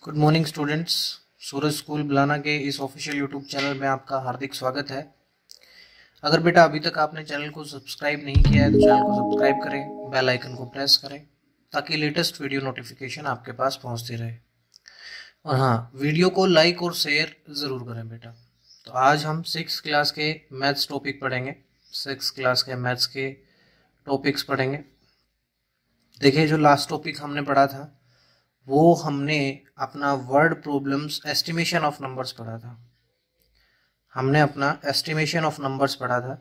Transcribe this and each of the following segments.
Good morning students. Suraj school बुलाना के इस ऑफिशियल यूट्यूब चैनल में आपका हार्दिक स्वागत है। अगर बेटा अभी तक आपने चैनल को सब्सक्राइब नहीं किया है तो चैनल को सब्सक्राइब करें, बेल आइकन को प्रेस करें ताकि लेटेस्ट वीडियो नोटिफिकेशन आपके पास पहुंचती रहे। और हाँ, वीडियो को लाइक और शेयर ज़रूर करें बेटा। तो आज हम 6th क्लास के मैथ्स टॉपिक पढ़ेंगे। 6th क्लास के मैथ्स के टॉपिक्स पढ़ेंगे। देखिए, जो लास्ट टॉपिक हमने पढ़ा था वो हमने अपना word problems estimation of numbers पढ़ा था। हमने अपना एस्टिमेशन ऑफ नंबर्स पढ़ा था।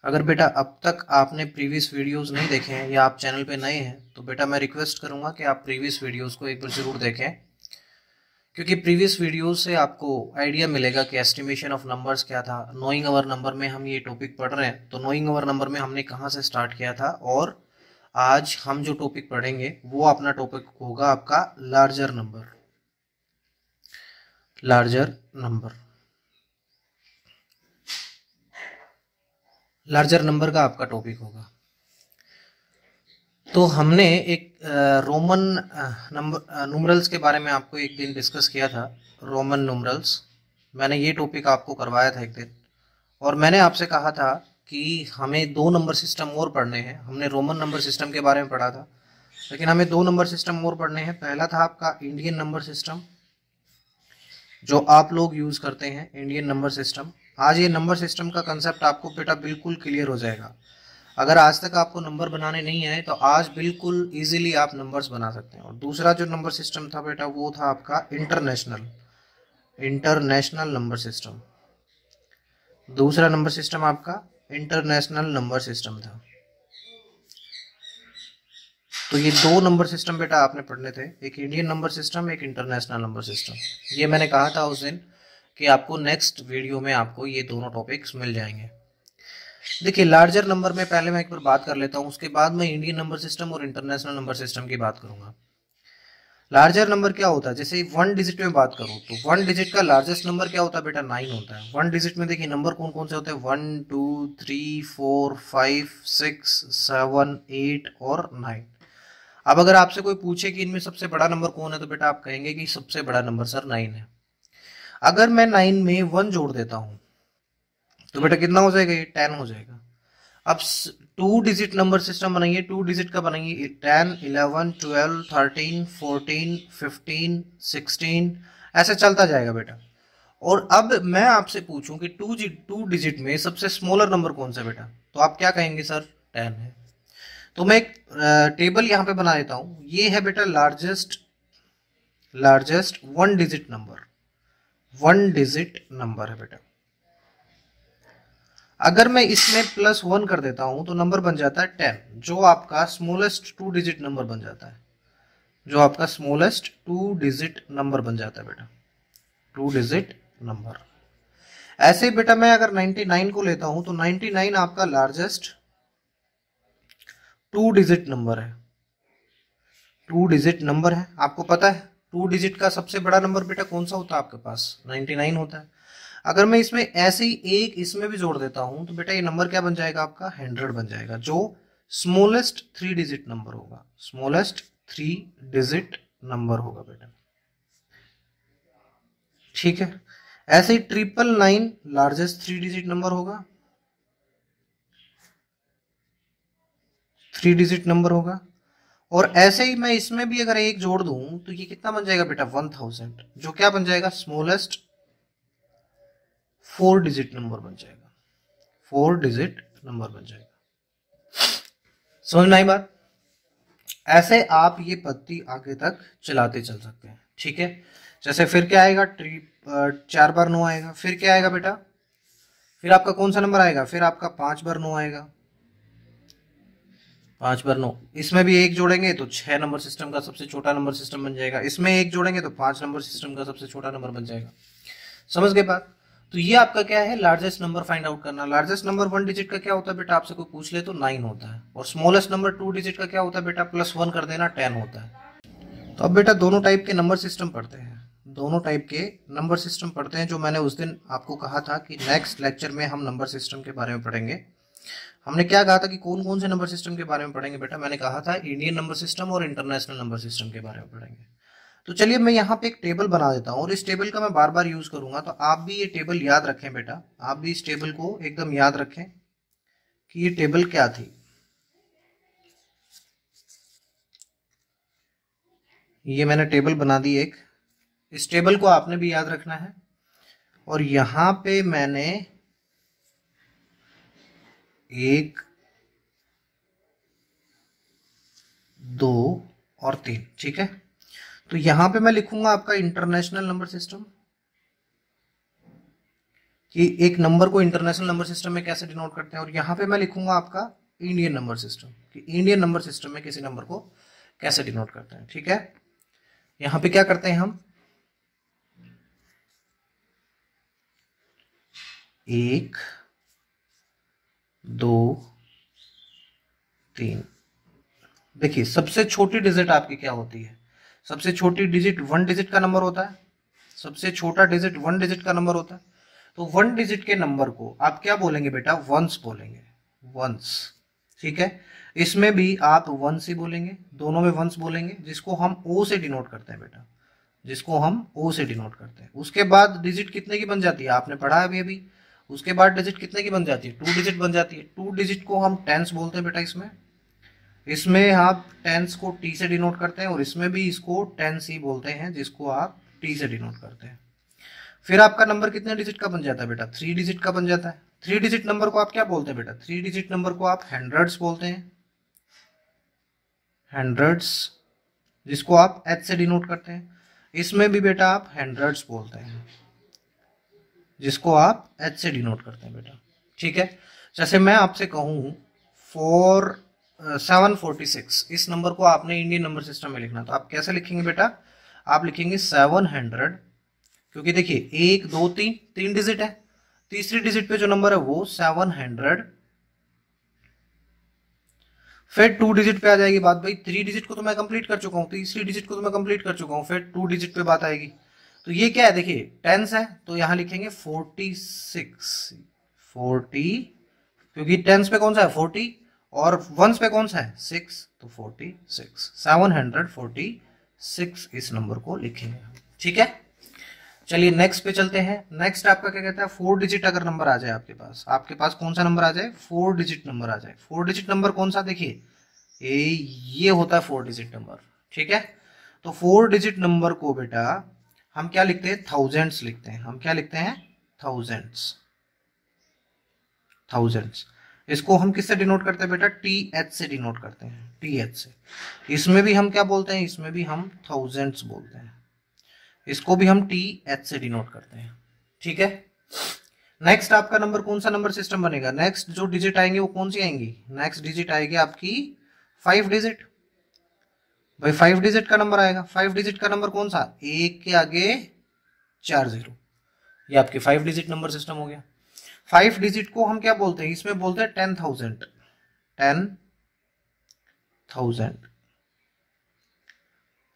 अगर बेटा अब तक आपने प्रीवियस वीडियोस नहीं देखे हैं या आप चैनल पे नए हैं तो बेटा मैं रिक्वेस्ट करूंगा कि आप प्रीवियस वीडियोस को एक बार ज़रूर देखें, क्योंकि प्रीवियस वीडियोस से आपको आइडिया मिलेगा कि एस्टिमेशन ऑफ नंबर्स क्या था। नोइंग अवर नंबर में हम ये टॉपिक पढ़ रहे हैं, तो नोइंग अवर नंबर में हमने कहाँ से स्टार्ट किया था और आज हम जो टॉपिक पढ़ेंगे वो अपना टॉपिक होगा आपका लार्जर नंबर। लार्जर नंबर का आपका टॉपिक होगा। तो हमने एक रोमन न्यूमरल्स के बारे में आपको एक दिन डिस्कस किया था। रोमन न्यूमरल्स मैंने ये टॉपिक आपको करवाया था एक दिन, और मैंने आपसे कहा था कि हमें 2 नंबर सिस्टम और पढ़ने हैं। हमने रोमन नंबर सिस्टम के बारे में पढ़ा था, लेकिन हमें 2 नंबर सिस्टम और पढ़ने हैं। पहला था आपका इंडियन नंबर सिस्टम, जो आप लोग यूज़ करते हैं, इंडियन नंबर सिस्टम। आज ये नंबर सिस्टम का कंसेप्ट आपको बेटा बिल्कुल क्लियर हो जाएगा। अगर आज तक आपको नंबर बनाने नहीं आए तो आज बिल्कुल इजीली आप नंबर्स बना सकते हैं। और दूसरा जो नंबर सिस्टम था बेटा वो था आपका इंटरनेशनल नंबर सिस्टम। दूसरा नंबर सिस्टम आपका इंटरनेशनल नंबर सिस्टम था। तो ये 2 नंबर सिस्टम बेटा आपने पढ़ने थे, एक इंडियन नंबर सिस्टम, एक इंटरनेशनल नंबर सिस्टम। ये मैंने कहा था उस दिन कि आपको नेक्स्ट वीडियो में आपको ये दोनों टॉपिक्स मिल जाएंगे। देखिए, लार्जर नंबर में पहले मैं एक बार बात कर लेता हूँ, उसके बाद मैं इंडियन नंबर सिस्टम और इंटरनेशनल नंबर सिस्टम की बात करूंगा। लार्जर नंबर क्या होता है? जैसे 1 डिजिट में बात करूं तो 1 डिजिट का लार्जेस्ट नंबर क्या होता है बेटा? 9 होता है। 1 डिजिट में देखिए नंबर कौन कौन से होते हैं? 1 2 3 4 5 6 7 8 और 9। अब अगर आपसे कोई पूछे कि इनमें सबसे बड़ा नंबर कौन है तो बेटा आप कहेंगे कि सबसे बड़ा नंबर सर 9 है। अगर मैं 9 में 1 जोड़ देता हूं तो बेटा कितना हो जाएगा? ये 10 हो जाएगा। अब 2 डिजिट नंबर सिस्टम बनाइए। 2 डिजिट का बनाइए 10 11 12 13 14 15 16, ऐसे चलता जाएगा बेटा। और अब मैं आपसे पूछूं कि 2 डिजिट में सबसे स्मॉलर नंबर कौन सा बेटा, तो आप क्या कहेंगे? सर 10 है। तो मैं एक टेबल यहां पे बना देता हूं। ये है बेटा largest 1 digit number. 1 digit number है बेटा। अगर मैं इसमें +1 कर देता हूं तो नंबर बन जाता है 10, जो आपका स्मॉलेस्ट 2 डिजिट नंबर बन जाता है। जो आपका स्मॉलेस्ट 2 डिजिट नंबर बन जाता है बेटा, 2 डिजिट नंबर। ऐसे ही बेटा मैं अगर 99 को लेता हूं तो 99 आपका लार्जेस्ट 2 डिजिट नंबर है। 2 डिजिट नंबर है। आपको पता है 2 डिजिट का सबसे बड़ा नंबर बेटा कौन सा होता है आपके पास? 99 होता है। अगर मैं इसमें ऐसे ही एक इसमें भी जोड़ देता हूं तो बेटा ये नंबर क्या बन जाएगा आपका? 100 बन जाएगा, जो स्मॉलेस्ट 3 डिजिट नंबर होगा। स्मॉलेस्ट 3 डिजिट नंबर होगा बेटा, ठीक है। ऐसे ही 999 लार्जेस्ट 3 डिजिट नंबर होगा, 3 डिजिट नंबर होगा। और ऐसे ही मैं इसमें भी अगर एक जोड़ दूं तो ये कितना बन जाएगा बेटा? 1000, जो क्या बन जाएगा? स्मॉलेस्ट 4 डिजिट नंबर बन जाएगा। 4 डिजिट नंबर बन जाएगा। समझ में आई बात? ऐसे आप ये पत्ती आगे तक चलाते चल सकते हैं, ठीक है। जैसे फिर क्या आएगा? 4 बार 9 आएगा। फिर क्या आएगा बेटा? फिर आपका कौन सा नंबर आएगा? फिर आपका 5 बार 9 आएगा। 5 बार 9। इसमें भी एक जोड़ेंगे तो 6 नंबर सिस्टम का सबसे छोटा नंबर सिस्टम बन जाएगा। इसमें एक जोड़ेंगे तो 5 नंबर सिस्टम का सबसे छोटा नंबर बन जाएगा। समझ गए बात? तो ये आपका क्या है? लार्जेस्ट नंबर फाइंड आउट करना। लार्जेस्ट नंबर 1 डिजिट का क्या होता है बेटा? आपसे कोई पूछ ले तो 9 होता है। और स्मॉलेस्ट नंबर 2 डिजिट का क्या होता है बेटा? +1 कर देना, 10 होता है। तो अब बेटा दोनों टाइप के नंबर सिस्टम पढ़ते हैं। दोनों टाइप के नंबर सिस्टम पढ़ते हैं, जो मैंने उस दिन आपको कहा था कि नेक्स्ट लेक्चर में हम नंबर सिस्टम के बारे में पढ़ेंगे। हमने क्या कहा था कि कौन कौन से नंबर सिस्टम के बारे में पढ़ेंगे बेटा? मैंने कहा था इंडियन नंबर सिस्टम और इंटरनेशनल नंबर सिस्टम के बारे में पढ़ेंगे। तो चलिए मैं यहाँ पे एक टेबल बना देता हूँ और इस टेबल का मैं बार बार यूज करूंगा, तो आप भी ये टेबल याद रखें बेटा, आप भी इस टेबल को एकदम याद रखें कि ये टेबल क्या थी। ये मैंने टेबल बना दी एक, इस टेबल को आपने भी याद रखना है। और यहां पे मैंने 1 2 और 3, ठीक है। तो यहां पे मैं लिखूंगा आपका इंटरनेशनल नंबर सिस्टम, कि एक नंबर को इंटरनेशनल नंबर सिस्टम में कैसे डिनोट करते हैं। और यहां पे मैं लिखूंगा आपका इंडियन नंबर सिस्टम, कि इंडियन नंबर सिस्टम में किसी नंबर को कैसे डिनोट करते हैं, ठीक है। यहां पे क्या करते हैं हम, 1 2 3। देखिए सबसे छोटी डिजिट आपकी क्या होती है, सबसे छोटी डिजिट 1 डिजिट का नंबर होता है, सबसे छोटा डिजिट 1 डिजिट का नंबर होता है। तो 1 डिजिट के नंबर को आप क्या बोलेंगे बेटा, वंस बोलेंगे, वंस, ठीक है। इसमें भी आप वंस ही बोलेंगे, दोनों में वंस बोलेंगे, जिसको हम ओ से डिनोट करते हैं बेटा, जिसको हम ओ से डिनोट करते हैं। उसके बाद डिजिट कितने की बन जाती है, आपने पढ़ा है अभी। उसके बाद डिजिट कितने की बन जाती है, 2 डिजिट बन जाती है। 2 डिजिट को हम टेंस बोलते हैं बेटा। इसमें आप टेंस को टी से डिनोट करते हैं और इसमें भी इसको टेंस ही बोलते हैं, जिसको आप टी से डिनोट करते हैं। फिर आपका नंबर कितने डिजिट का बन जाता है बेटा, 3 डिजिट का बन जाता है। 3 डिजिट नंबर को आप क्या बोलते हैं बेटा, 3 डिजिट नंबर को आप हंड्रेड्स बोलते हैं, हंड्रेड्स, जिसको आप एच से डिनोट करते हैं। इसमें भी बेटा आप हंड्रेड्स बोलते हैं, जिसको आप एच से डिनोट करते हैं बेटा, ठीक है। जैसे मैं आपसे कहूं 746, इस नंबर को आपने इंडियन नंबर सिस्टम में लिखना, तो आप कैसे लिखेंगे बेटा, आप लिखेंगे 700, क्योंकि देखिए 1 2 3 3 डिजिट है, तीसरी डिजिट पे जो नंबर है वो 700। फिर 2 डिजिट पे आ जाएगी बात, भाई 3 डिजिट को तो मैं कंप्लीट कर चुका हूँ, तीसरी डिजिट को तो मैं कंप्लीट कर चुका हूँ, फिर 2 डिजिट पे बात आएगी। तो ये क्या है, देखिए टेंस है, तो यहां लिखेंगे 46, 40, क्योंकि टेंस पे कौन सा है 40 और वंस पे कौन सा है 6, तो 46, 746 इस नंबर को लिखेंगे, ठीक है। चलिए नेक्स्ट पे चलते हैं। नेक्स्ट आपका क्या कहता है, 4 डिजिट अगर नंबर आ जाए आपके पास कौन सा नंबर आ जाए, 4 डिजिट नंबर आ जाए। 4 डिजिट नंबर कौन सा, देखिए ये होता है 4 डिजिट नंबर, ठीक है। तो 4 डिजिट नंबर को बेटा हम क्या लिखते हैं, थाउजेंड्स लिखते हैं। हम क्या लिखते हैं, थाउजेंड्स, थाउजेंड्स। इसको हम किससे डिनोट करते हैं बेटा, टी एच से डिनोट करते हैं, टी एच से। इसमें भी हम क्या बोलते हैं, इसमें भी हम थाउजेंड्स बोलते हैं, इसको भी हम टी एच से डिनोट करते हैं, ठीक है। नेक्स्ट आपका नंबर कौन सा नंबर सिस्टम बनेगा, नेक्स्ट जो डिजिट आएंगे वो कौन सी आएंगी, नेक्स्ट डिजिट आएगी आपकी 5 डिजिट। भाई 5 डिजिट का नंबर आएगा, 5 डिजिट का नंबर कौन सा, 1 के आगे 4 0, ये आपके 5 डिजिट नंबर सिस्टम हो गया। 5 डिजिट को हम क्या बोलते हैं, इसमें बोलते हैं 10,000, 10,000,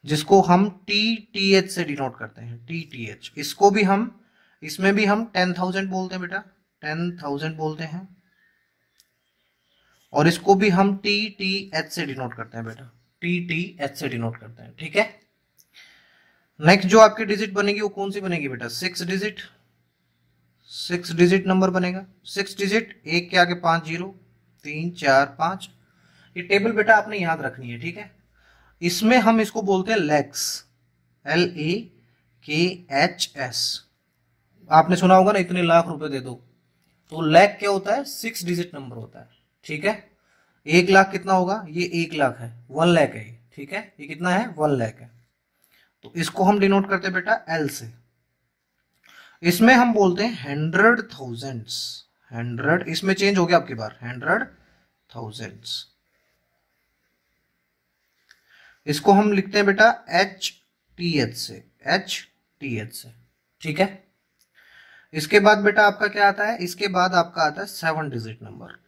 जिसको हम टी एच से डिनोट करते हैं, टी एच। इसको भी हम, इसमें भी हम 10,000 बोलते हैं बेटा, 10,000 बोलते हैं, और इसको भी हम टी एच से डिनोट करते हैं बेटा, टी एच से डिनोट करते हैं, ठीक है। नेक्स्ट जो आपकी डिजिट बनेगी वो कौन सी बनेगी बेटा, 6 डिजिट, 6 डिजिट नंबर बनेगा। 6 डिजिट, 1 के आगे 5 0, 3 4 5। ये टेबल बेटा आपने याद रखनी है, ठीक है। इसमें हम इसको बोलते हैं लैक्स, LAKHS। आपने सुना होगा ना, इतने लाख रुपए दे दो, तो लैख क्या होता है, 6 डिजिट नंबर होता है, ठीक है। 1 लाख कितना होगा, ये 1 लाख है, 1 लाख है, ठीक है। ये कितना है, 1 लाख है, तो इसको हम डिनोट करते हैं बेटा L से। इसमें हम बोलते हैं 100,000, 100, इसमें चेंज हो गया आपकी बार, 100,000। इसको हम लिखते हैं बेटा HTH से, HTH से, ठीक है। इसके बाद बेटा आपका क्या आता है, इसके बाद आपका आता है 7 डिजिट नंबर,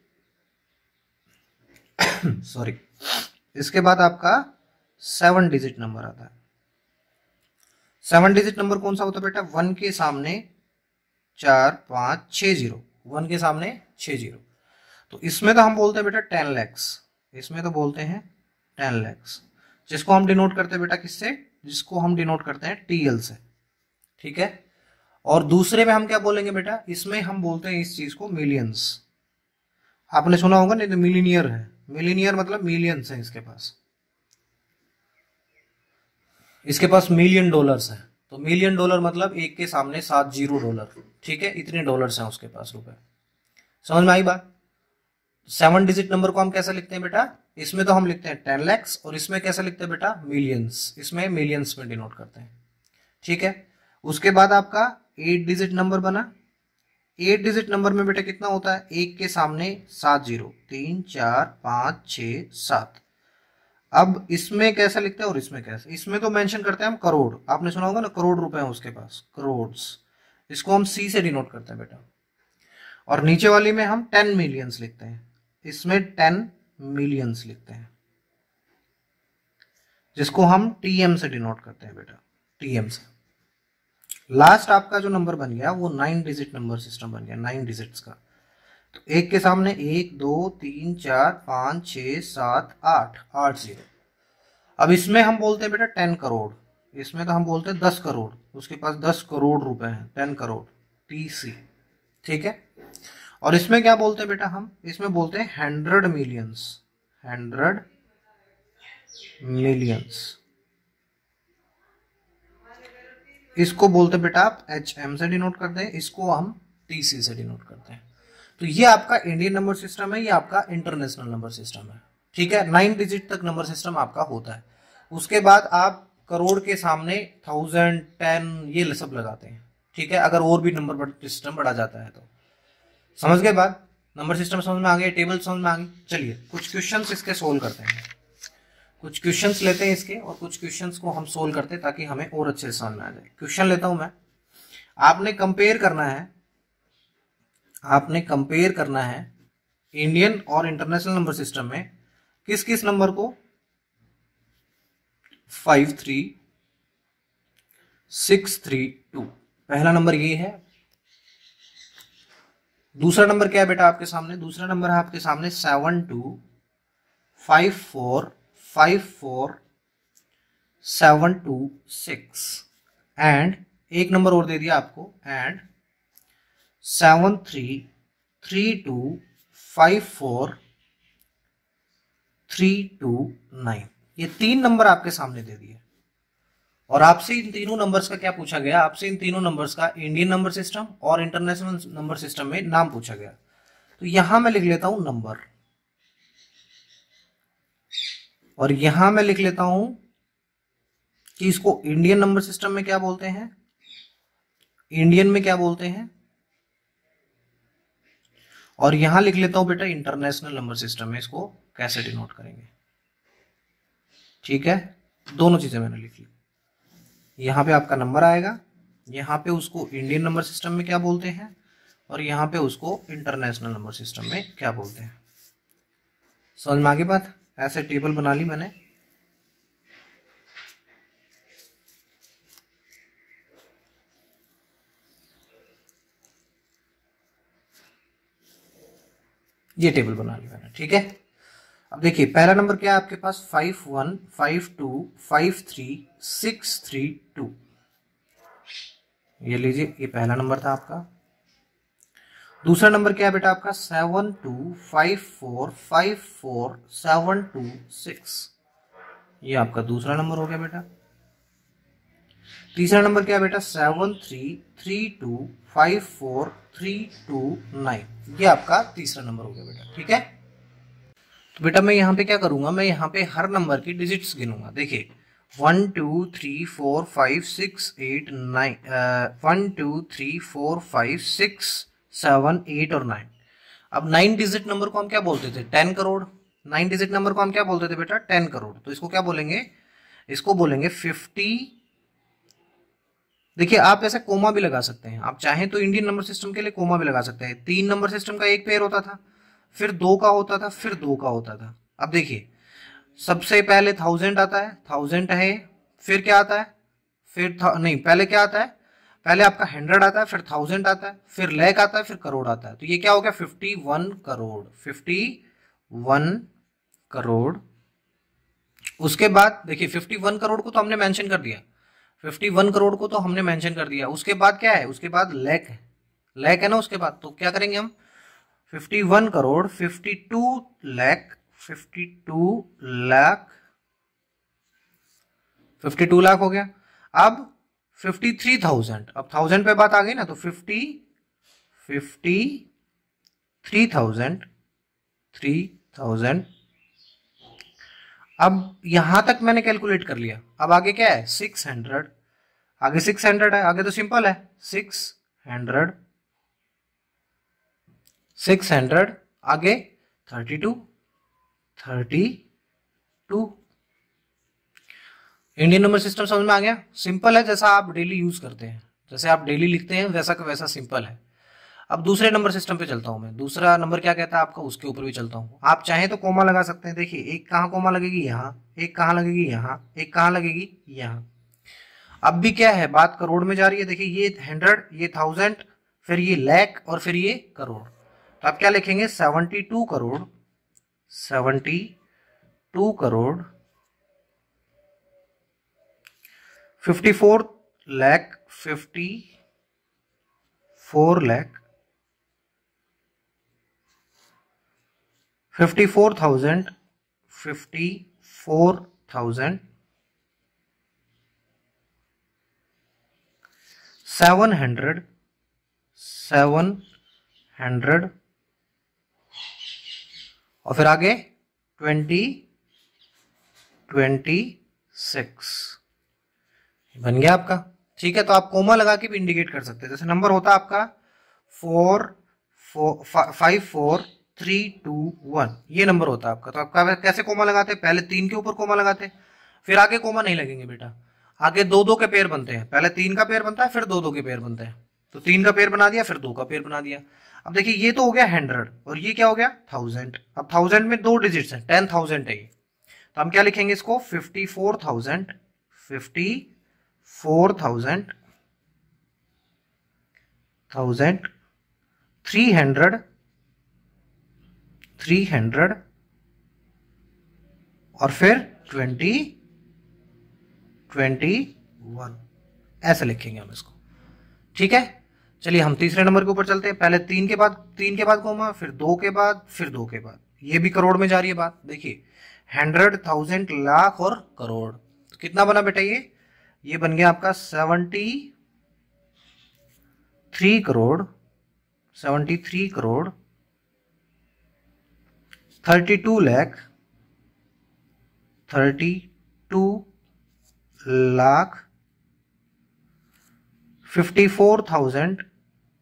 सॉरी, इसके बाद आपका 7 डिजिट नंबर आता है। 7 डिजिट नंबर कौन सा होता है बेटा, 1 के सामने 4 5 6 0, 1 के सामने 6 0। तो इसमें तो हम बोलते हैं बेटा 10 lakhs, इसमें तो बोलते हैं 10 lakhs, जिसको हम डिनोट करते हैं बेटा किससे, जिसको हम डिनोट करते हैं टीएल से, ठीक है। और दूसरे में हम क्या बोलेंगे बेटा, इसमें हम बोलते हैं इस चीज को मिलियंस। आपने सुना होगा, नहीं तो मिलीनियर है, मिलीनियर मतलब मिलियंस है इसके पास, इसके पास $1,000,000 है, तो $1,000,000 मतलब एक के सामने 70 $, ठीक है, इतने डॉलर्स हैं उसके पास, रुपए। समझ में आई बात। 7 डिजिट नंबर को हम कैसे लिखते हैं बेटा, इसमें तो हम लिखते हैं 10 lakhs, और इसमें कैसे लिखते हैं बेटा, मिलियंस, इसमें मिलियंस में डिनोट करते हैं, ठीक है। उसके बाद आपका 8 डिजिट नंबर बना। 8 डिजिट नंबर में बेटा कितना होता है, एक के सामने 7 0, 3 4 5 6 7। अब इसमें कैसे लिखते हैं और इसमें कैसे, इसमें तो मेंशन करते हैं हम करोड़, आपने सुना होगा ना, करोड़ रुपए हैं उसके पास, करोड्स, इसको हम सी से डिनोट करते हैं बेटा। और नीचे वाली में हम 10 मिलियंस लिखते हैं, इसमें 10 मिलियंस लिखते हैं, जिसको हम टीएम से डिनोट करते हैं बेटा, टीएम से। लास्ट आपका जो नंबर बन गया वो 9 डिजिट नंबर सिस्टम बन गया, 9 डिजिट्स का। तो एक के सामने 1 2 3 4 5 6 7 8, 8 0। अब इसमें हम बोलते हैं बेटा 10 करोड़, इसमें तो हम बोलते हैं 10 करोड़, उसके पास 10 करोड़ रुपए हैं, 10 करोड़ टीसी, ठीक है। और इसमें क्या बोलते हैं बेटा, हम इसमें बोलते हैं 100 मिलियंस, 100 मिलियंस, इसको बोलते हैं बेटा आप HM से डिनोट करते हैं, इसको हम TC से डिनोट करते हैं। तो ये आपका इंडियन नंबर सिस्टम है, ये आपका इंटरनेशनल नंबर सिस्टम है, ठीक है। 9 डिजिट तक नंबर सिस्टम आपका होता है। उसके बाद आप करोड़ के सामने 1000 10 ये सब लगाते हैं, ठीक है, अगर और भी नंबर सिस्टम बढ़ा जाता है तो। समझ गए बात, नंबर सिस्टम समझ में आ गया, टेबल समझ में आ गई। चलिए कुछ क्वेश्चंस इसके सोल्व करते हैं, कुछ क्वेश्चंस लेते हैं इसके, और कुछ क्वेश्चंस को हम सोल्व करते हैं ताकि हमें और अच्छे से समझ में आ जाए। क्वेश्चन लेता हूं मैं, आपने कंपेयर करना है, आपने कंपेयर करना है इंडियन और इंटरनेशनल नंबर सिस्टम में किस किस नंबर को 5 3 6 3 2, पहला नंबर ये है। दूसरा नंबर क्या है बेटा आपके सामने, दूसरा नंबर है आपके सामने 7 2 5 4 5 4 7 2 6, एंड एक नंबर और दे दिया आपको, एंड 7 3 3 2 5 4 3 2 9, ये 3 नंबर आपके सामने दे दिए। और आपसे इन तीनों नंबर्स का क्या पूछा गया, आपसे इन तीनों नंबर्स का इंडियन नंबर सिस्टम और इंटरनेशनल नंबर सिस्टम में नाम पूछा गया। तो यहां मैं लिख लेता हूं नंबर, और यहां मैं लिख लेता हूं कि इसको इंडियन नंबर सिस्टम में क्या बोलते हैं, इंडियन में क्या बोलते हैं, और यहां लिख लेता हूं बेटा इंटरनेशनल नंबर सिस्टम में इसको कैसे डिनोट करेंगे, ठीक है। दोनों चीजें मैंने लिख ली, यहां पे आपका नंबर आएगा, यहां पे उसको इंडियन नंबर सिस्टम में क्या बोलते हैं, और यहां पे उसको इंटरनेशनल नंबर सिस्टम में क्या बोलते हैं। समझ में आगे बात, ऐसे टेबल बना ली मैंने। ये टेबल बना ली मैंने, ठीक है। अब देखिए पहला नंबर क्या है आपके पास, 5 1 5 2 5 3 6 3 2, ये लीजिए, ये पहला नंबर था आपका। दूसरा नंबर क्या है बेटा आपका, 7 2 5 4 5 4 7 2 6, ये आपका दूसरा नंबर हो गया बेटा। तीसरा नंबर क्या है बेटा, 7 3 3 2 5 4 3 2 9, ये आपका तीसरा नंबर हो गया बेटा, ठीक है। तो बेटा मैं यहाँ पे क्या करूंगा, मैं यहाँ पे हर नंबर की डिजिट्स गिनूंगा। देखिए 1 2 3 4 5 6 8 9, 1 2 3 4 5 6 7 8 और 9। अब 9 डिजिट नंबर को हम क्या बोलते थे, 10 करोड़। 9 डिजिट नंबर को हम क्या बोलते थे बेटा, 10 करोड़। तो इसको क्या बोलेंगे, इसको बोलेंगे 50। देखिए आप ऐसे कोमा भी लगा सकते हैं, आप चाहें तो इंडियन नंबर सिस्टम के लिए कोमा भी लगा सकते हैं। 3 नंबर सिस्टम का एक पेयर होता था, फिर 2 का होता था, फिर 2 का होता था। अब देखिए सबसे पहले 1000 आता है, 1000 है, फिर क्या आता है, फिर नहीं पहले क्या आता है, पहले आपका 100 आता है, फिर 1000 आता है, फिर लाख आता है, फिर करोड़ आता है। तो ये क्या हो गया, 51 करोड़, 51 करोड़ उसके बाद देखिए 51 करोड़ को तो हमने मेंशन कर दिया, 51 करोड़ को तो हमने मेंशन कर दिया। उसके बाद क्या है, उसके बाद लैख है, लैख है ना। उसके बाद तो क्या करेंगे हम, 51 करोड़ 52 लाख, 52 लाख हो गया। अब 53,000, अब 1000 पे बात आ गई ना, तो 53,000, अब यहां तक मैंने कैलकुलेट कर लिया। अब आगे क्या है, 600, आगे 600 है, आगे तो सिंपल है, 600 आगे 32, इंडियन नंबर सिस्टम समझ में आ गया। सिंपल है, जैसा आप डेली यूज करते हैं, जैसे आप डेली लिखते हैं वैसा का वैसा सिंपल है। अब दूसरे नंबर सिस्टम पे चलता हूं मैं, दूसरा नंबर क्या कहता है आपका, उसके ऊपर भी चलता हूं। आप चाहें तो कोमा लगा सकते हैं। देखिए एक कहाँ कोमा लगेगी, यहाँ, एक कहाँ लगेगी, यहाँ, एक कहाँ लगेगी, यहाँ। अब भी क्या है, बात करोड़ में जा रही है। देखिए ये 100, ये 1000, फिर ये लाख और फिर ये करोड़। तो आप क्या लिखेंगे, 72 करोड़, 72 करोड़ 54 लाख, 54 लाख 54,000, 54,000 700, 700 और फिर आगे 26 बन गया आपका। ठीक है, तो आप कोमा लगा के भी इंडिकेट कर सकते हैं। जैसे नंबर होता है आपका 45321, ये नंबर होता है आपका। तो आपका कैसे कोमा लगाते हैं, पहले 3 के ऊपर कोमा लगाते हैं, फिर आगे कोमा नहीं लगेंगे बेटा, आगे 2-2 के पेयर बनते हैं। पहले 3 का पेयर बनता है, फिर 2-2 के पेयर बनते हैं। तो 3 का पेयर बना दिया, फिर 2 का पेयर बना दिया। अब देखिए ये तो हो गया 100 और ये क्या हो गया 1000। अब 1000 में 2 डिजिट्स हैं, 10,000 है ये। तो हम क्या लिखेंगे इसको, 54,000, 54,000 300 और फिर 21 ऐसे लिखेंगे हम इसको। ठीक है, चलिए हम तीसरे नंबर के ऊपर चलते हैं। पहले 3 के बाद कोमा, फिर 2 के बाद, फिर 2 के बाद। ये भी करोड़ में जा रही है बात। देखिए 100, 1000, लाख और करोड़, तो कितना बना बेटा ये बन गया आपका 73 करोड़, 73 करोड़ 32 लाख, 32 लाख 54,000,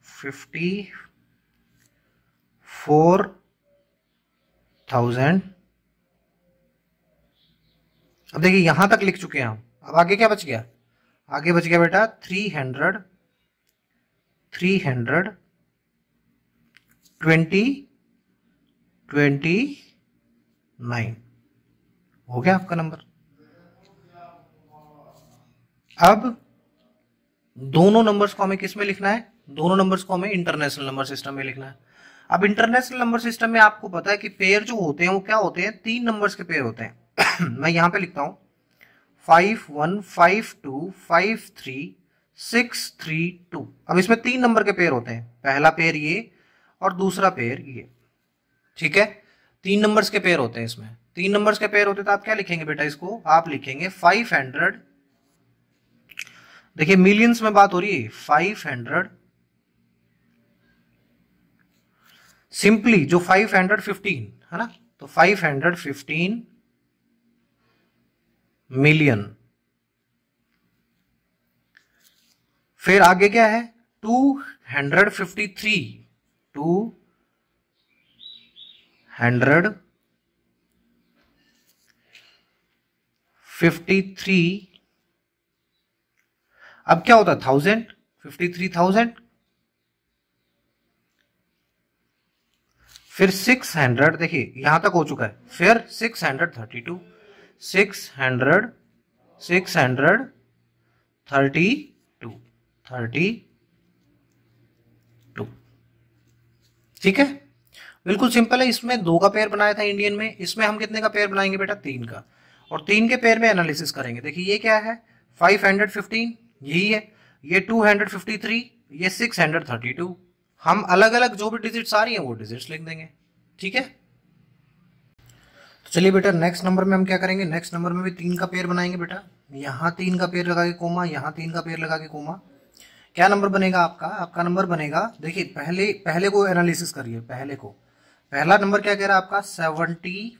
54,000। अब देखिए यहां तक लिख चुके हैं हम। अब आगे क्या बच गया, आगे बच गया बेटा 300, 29 हो गया आपका नंबर। अब दोनों नंबर्स को हमें किस में लिखना है, दोनों नंबर्स को हमें इंटरनेशनल नंबर सिस्टम में लिखना है। अब इंटरनेशनल नंबर सिस्टम में आपको पता है कि पेयर जो होते हैं वो क्या होते हैं, 3 नंबर्स के पेयर होते हैं। मैं यहां पे लिखता हूं 51, 52, 53, 632। अब इसमें 3 नंबर के पेयर होते हैं, पहला पेयर ये और दूसरा पेयर ये। ठीक है, 3 नंबर्स के पेयर होते हैं इसमें, 3 नंबर्स के पेयर होते हैं। तो आप क्या लिखेंगे बेटा इसको, आप लिखेंगे 500। देखिए मिलियंस में बात हो रही है, 500 सिंपली जो 515 है ना, तो 515 मिलियन। फिर आगे क्या है 253, 253। अब क्या होता है 1000, 53,000। फिर 600, देखिए यहां तक हो चुका है, फिर 632, 632। ठीक है, बिल्कुल सिंपल है। इसमें 2 का पेयर बनाया था इंडियन में, इसमें हम कितने का पेयर बनाएंगे बेटा, 3 का। और 3 के पेयर में एनालिसिस करेंगे। देखिए ये क्या है, 515 यही है, ये 253, ये 632। हम अलग अलग जो भी डिजिट्स आ रही हैं वो डिजिट्स लिख देंगे। ठीक है, तो चलिए बेटा नेक्स्ट नंबर में हम क्या करेंगे, नेक्स्ट नंबर में भी 3 का पेयर बनाएंगे बेटा। यहाँ 3 का पेयर लगा के कोमा, यहाँ 3 का पेयर लगा के कोमा। क्या नंबर बनेगा आपका, आपका नंबर बनेगा, देखिए पहले को एनालिसिस करिए, पहले को। पहला नंबर क्या कह रहा है आपका, 700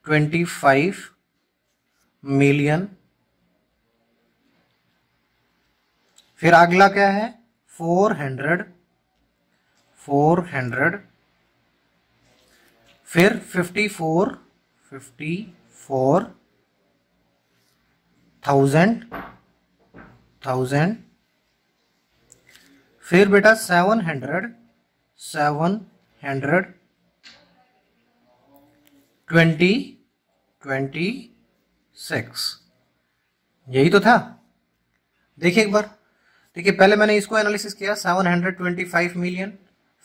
25 मिलियन। फिर अगला क्या है, 400, फिर 54,000, फिर बेटा 726। यही तो था। देखिए एक बार, देखिए पहले मैंने इसको एनालिसिस किया 725 मिलियन,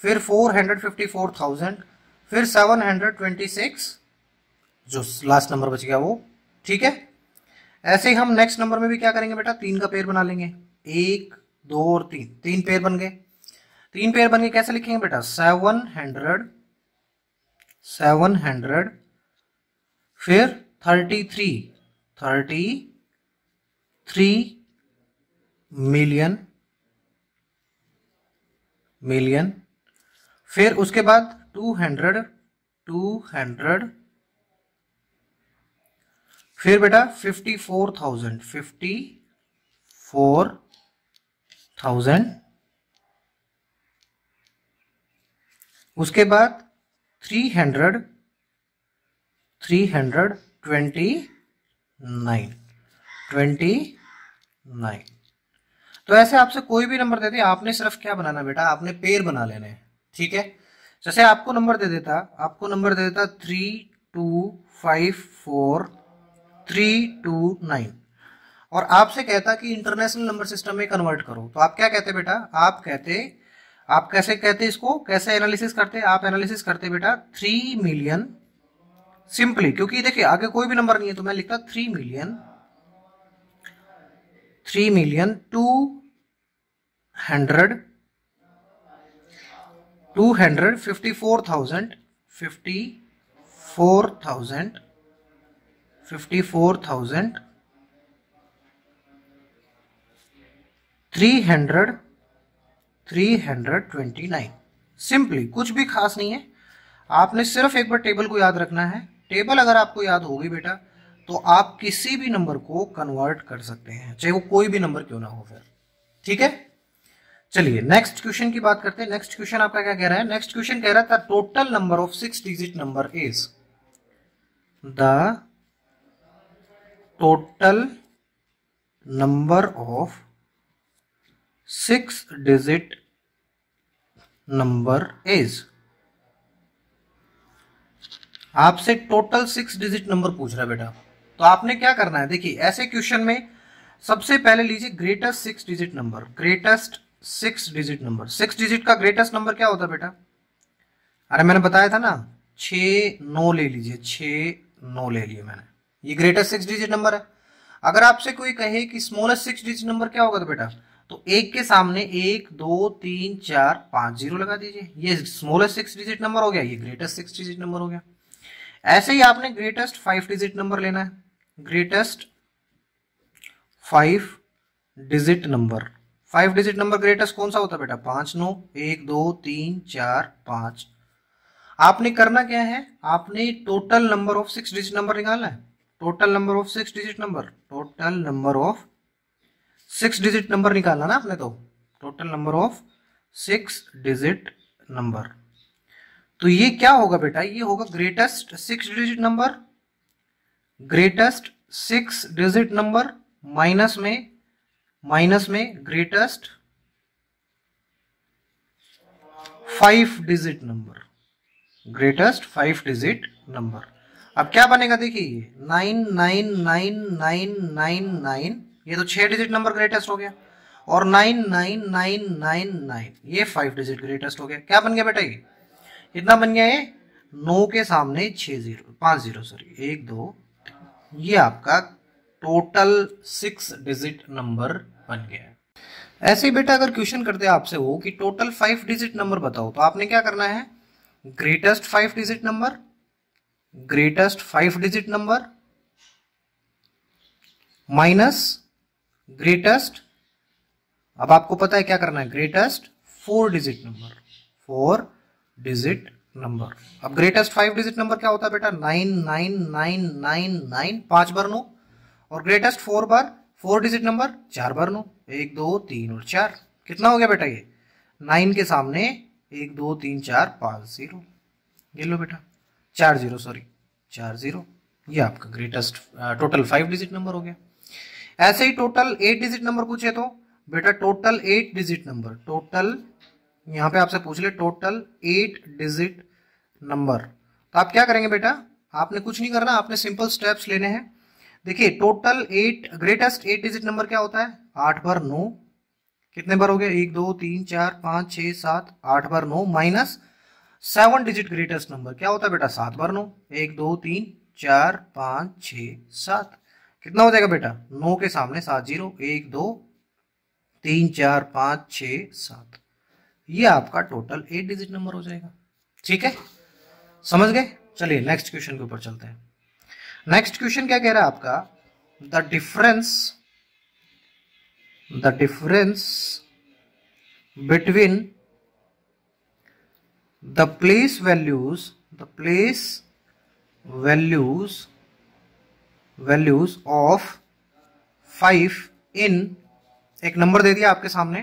फिर 454,000, फिर 726, जो लास्ट नंबर बच गया वो। ठीक है, ऐसे ही हम नेक्स्ट नंबर में भी क्या करेंगे बेटा, 3 का पेयर बना लेंगे। 1 2 और 3, 3 पेयर बन गए। 3 पेयर बन गए, कैसे लिखेंगे बेटा, 700, फिर 33 मिलियन, फिर उसके बाद 200, फिर बेटा 54,000, उसके बाद 329। तो ऐसे आपसे कोई भी नंबर दे दे, आपने सिर्फ क्या बनाना बेटा, आपने पेयर बना लेने हैं। ठीक है, जैसे आपको नंबर दे देता 3254329 और आपसे कहता कि इंटरनेशनल नंबर सिस्टम में कन्वर्ट करो, तो आप क्या कहते बेटा, आप कैसे कहते इसको, कैसे एनालिसिस करते, आप एनालिसिस करते बेटा 3 मिलियन सिंपली, क्योंकि देखिए आगे कोई भी नंबर नहीं है तो मैं लिखता 3 मिलियन 54,000 329। सिंपली, कुछ भी खास नहीं है। आपने सिर्फ एक बार टेबल को याद रखना है। टेबल अगर आपको याद होगी बेटा तो आप किसी भी नंबर को कन्वर्ट कर सकते हैं, चाहे वो कोई भी नंबर क्यों ना हो फिर। ठीक है, चलिए नेक्स्ट क्वेश्चन की बात करते हैं। नेक्स्ट क्वेश्चन आपका क्या कह रहा है, नेक्स्ट क्वेश्चन कह रहा था total number of 6 digit number is, the total number of 6 digit number is. आपसे टोटल 6 डिजिट नंबर पूछ रहा है बेटा, तो आपने क्या करना है, देखिए ऐसे क्वेश्चन में सबसे पहले लीजिए greatest 6 digit number, greatest 6 digit number. 6 digit का ग्रेटेस्ट नंबर क्या होता है बेटा, अरे मैंने बताया था ना 6 9 ले लीजिए, 6 9 ले लिए मैंने, ये ग्रेटेस्ट 6 डिजिट नंबर है। अगर आपसे कोई कहे कि स्मॉलेस्ट 6 डिजिट नंबर क्या होगा तो बेटा, तो एक के सामने 1 2 3 4 5 जीरो लगा दीजिए, ये स्मॉलेस्ट 6 डिजिट नंबर हो गया, ये ग्रेटेस्ट 6 डिजिट नंबर हो गया। ऐसे ही आपने ग्रेटेस्ट 5 डिजिट नंबर लेना है, greatest 5 digit number. 5 digit number greatest कौन सा होता है बेटा, 5 9 1 2 3 4 5। आपने करना क्या है, आपने total number of 6 digit number निकालना है, total number of 6 digit number, total number of 6 digit number निकालना ना आपने, तो total number of 6 digit number. तो ये क्या होगा बेटा, ये होगा greatest 6 digit number, greatest 6 digit number minus में greatest 5 digit number, greatest 5 digit number. अब क्या बनेगा देखिए 999999, ये तो 6 डिजिट नंबर ग्रेटेस्ट हो गया, और 99999 ये 5 डिजिट ग्रेटेस्ट हो गया। क्या बन गया बेटा ये? कितना बन गया ये? 9 के सामने 5 जीरो सॉरी 1 2, ये आपका टोटल 6 डिजिट नंबर बन गया है। ऐसे ही बेटा अगर क्वेश्चन करते हैं आपसे वो कि टोटल 5 डिजिट नंबर बताओ, तो आपने क्या करना है? Greatest 5 digit number, greatest 5 digit number minus greatest, अब आपको पता है क्या करना है, greatest 4 digit number, 4 digit number. अब ग्रेटेस्ट 5 डिजिट नंबर क्या होता है बेटा? 99999, 5 बार 9, और ग्रेटेस्ट 4 डिजिट नंबर 4 बार 9, 1 2 3 और 4। कितना हो गया बेटा ये? 9 के सामने 1 2 3 4 5 0, ये लो बेटा 4 0 सॉरी 4 0, ये आपका ग्रेटेस्ट टोटल 5 डिजिट नंबर हो गया। ऐसे ही टोटल 8 डिजिट नंबर पूछे तो बेटा टोटल 8 डिजिट नंबर, टोटल यहां पे आपसे पूछ ले टोटल 8 डिजिट नंबर, तो आप क्या करेंगे बेटा? आपने कुछ नहीं करना, आपने सिंपल स्टेप्स लेने हैं। देखिए टोटल 8 ग्रेटेस्ट 8 डिजिट नंबर क्या होता है? 8 बार 9, कितने बार हो गया? 1 2 3 4 5 6 7, 8 बार 9 माइनस 7 डिजिट ग्रेटेस्ट नंबर क्या होता है बेटा? 7 बार 9, 1 2 3 4 5 6 7, कितना हो जाएगा बेटा? 9 के सामने 7 0, 1 2 3 4 5 6 7, ये आपका टोटल 8 डिजिट नंबर हो जाएगा। ठीक है, समझ गए? चलिए नेक्स्ट क्वेश्चन के ऊपर चलते हैं। नेक्स्ट क्वेश्चन क्या कह रहा है आपका? The difference between the place values of 5 इन, एक नंबर दे दिया आपके सामने,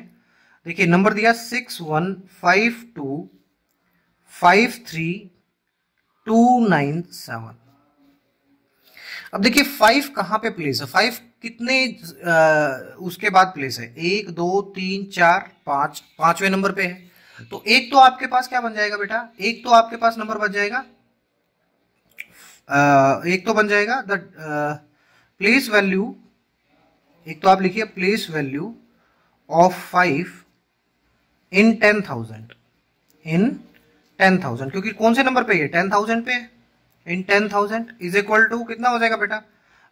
देखिए नंबर दिया 615253 297। अब देखिए 5 कहां पे प्लेस है? 5 कितने उसके बाद प्लेस है? 1 2 3 4 5, 5वें नंबर पे है, तो एक तो आपके पास क्या बन जाएगा बेटा? एक तो आपके पास नंबर बन जाएगा, एक तो बन जाएगा द प्लेस वैल्यू, एक तो आप लिखिए प्लेस वैल्यू ऑफ 5 इन 10,000, क्योंकि कौन से नंबर पे है? 10,000 पे है। इन 10,000 इज इक्वल टू कितना हो जाएगा बेटा?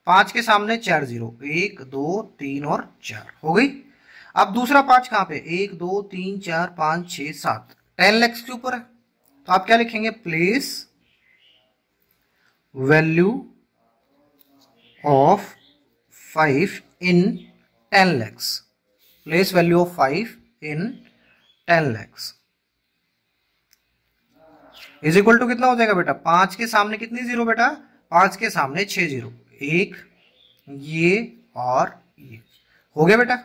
5 के सामने 4 0, 1 2 3 और 4 हो गई। अब दूसरा 5 कहां पे? 1 2 3 4 5 6 7, 10 लाख के ऊपर है, तो आप क्या लिखेंगे? Place value of 5 in 10 lakh, place value of 5 in 10 lakh is equal to कितना हो जाएगा बेटा? 5 के सामने कितनी जीरो बेटा? 5 के सामने 6 0, 1 ये और ये हो गया बेटा।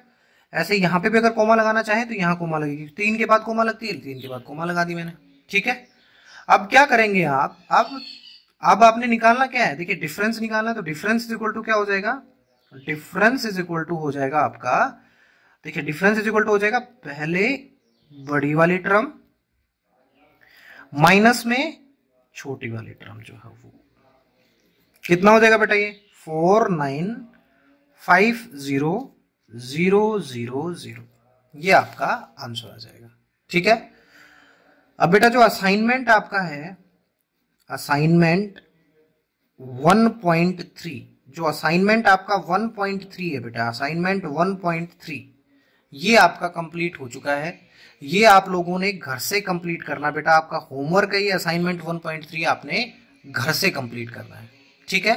ऐसे यहां पे भी अगर कोमा लगाना चाहे तो यहां कोमा लगेगी, 3 के बाद कोमा लगती है, 3 के बाद कोमा लगा दी मैंने। ठीक है, अब क्या करेंगे आप? अब आपने निकालना क्या है? देखिए डिफरेंस निकालना है, तो डिफरेंस इज इक्वल टू क्या हो जाएगा? डिफरेंस इज इक्वल टू हो जाएगा आपका, देखिए डिफरेंस इज इक्वल टू हो जाएगा पहले बड़ी वाली टर्म माइनस में छोटी वाली टर्म जो है वो, कितना हो जाएगा बेटा? ये 4950000, ये आपका आंसर आ जाएगा। ठीक है, अब बेटा जो असाइनमेंट आपका है, असाइनमेंट 1.3, जो असाइनमेंट आपका 1.3 है बेटा, असाइनमेंट 1.3 ये आपका कंप्लीट हो चुका है। ये आप लोगों ने घर से कंप्लीट करना बेटा, आपका होमवर्क है ये असाइनमेंट 1.3 आपने घर से कंप्लीट करना है। ठीक है,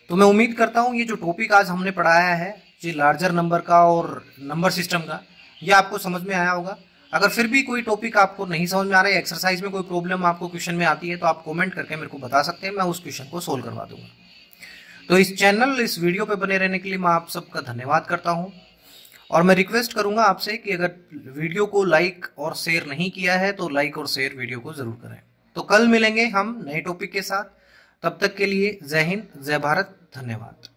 तो मैं उम्मीद करता हूँ ये जो टॉपिक आज हमने पढ़ाया है, ये लार्जर नंबर का और नंबर सिस्टम का, ये आपको समझ में आया होगा। अगर फिर भी कोई टॉपिक आपको नहीं समझ में आ रहा है, एक्सरसाइज में कोई प्रॉब्लम आपको क्वेश्चन में आती है, तो आप कमेंट करके मेरे को बता सकते हैं, मैं उस क्वेश्चन को सोल्व करवा दूंगा। तो इस वीडियो पे बने रहने के लिए मैं आप सबका धन्यवाद करता हूँ, और मैं रिक्वेस्ट करूंगा आपसे कि अगर वीडियो को लाइक और शेयर नहीं किया है तो लाइक और शेयर वीडियो को जरूर करें। तो कल मिलेंगे हम नए टॉपिक के साथ, तब तक के लिए जय हिंद, जय भारत, धन्यवाद।